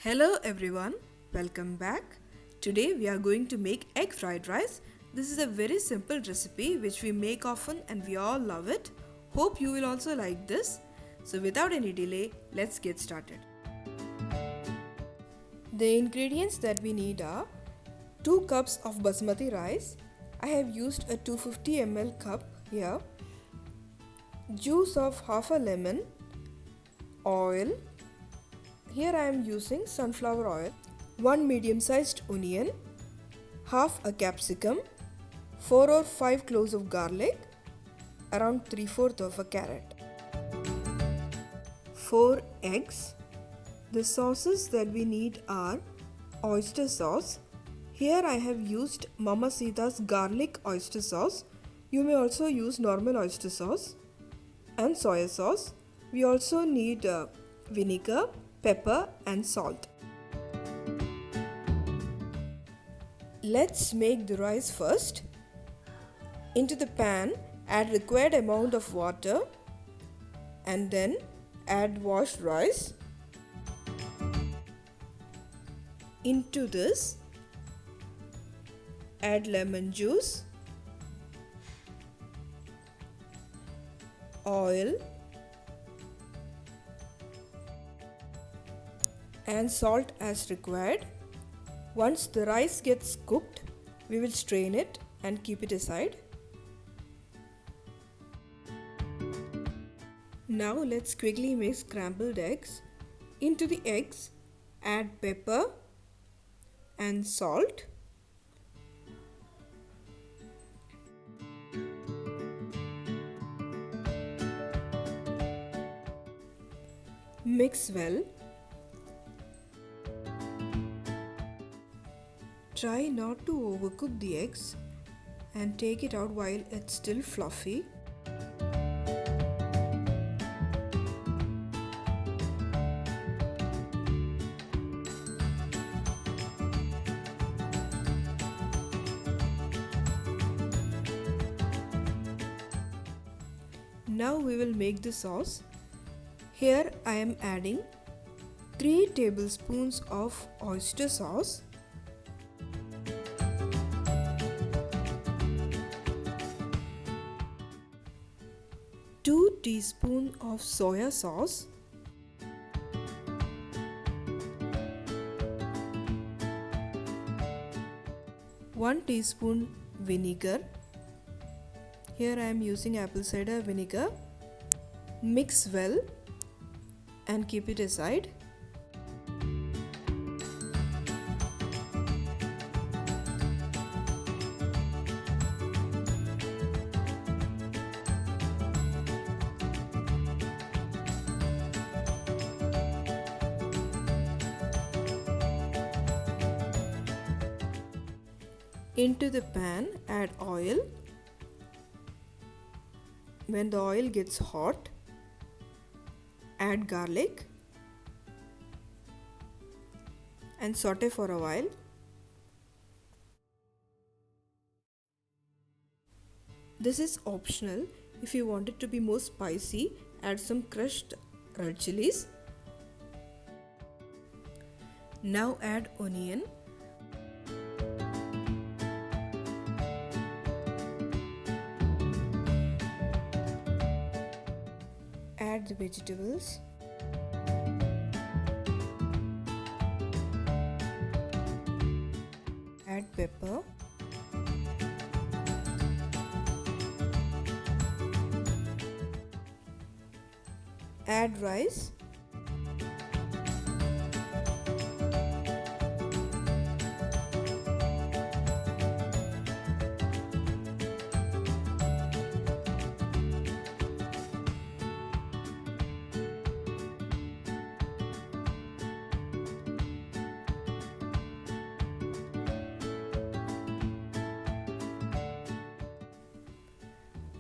Hello everyone, welcome back. Today we are going to make egg fried rice. This is a very simple recipe which we make often and we all love it. Hope you will also like this. So without any delay, let's get started. The ingredients that we need are 2 cups of basmati rice. I have used a 250 ml cup here. Juice of half a lemon, oil. Here I am using sunflower oil, 1 medium-sized onion, half a capsicum, 4 or 5 cloves of garlic, around 3/4 of a carrot, 4 eggs. The sauces that we need are oyster sauce. Here I have used Mama Sita's garlic oyster sauce. You may also use normal oyster sauce, and soya sauce. We also need vinegar, pepper and salt. Let's make the rice first. Into the pan, add required amount of water and then add washed rice. Into this, add lemon juice, oil and salt as required. Once the rice gets cooked, we will strain it and keep it aside. Now let's quickly make scrambled eggs. Into the eggs, add pepper and salt. Mix well. Try not to overcook the eggs and take it out while it's still fluffy. Now we will make the sauce. Here I am adding 3 tablespoons of oyster sauce, 2 teaspoons of soya sauce, 1 teaspoon vinegar. Here I am using apple cider vinegar. Mix well and keep it aside. Into the pan, add oil. When the oil gets hot, add garlic and saute for a while. This is optional. If you want it to be more spicy, add some crushed red chilies. Now add onion. Add the vegetables. Add pepper. Add rice.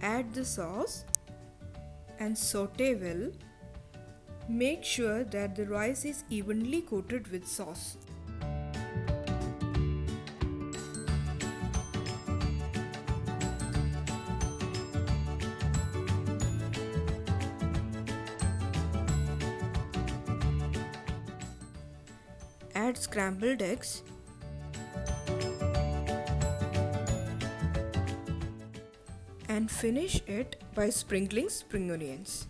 Add the sauce and saute well. Make sure that the rice is evenly coated with sauce. Add scrambled eggs and finish it by sprinkling spring onions.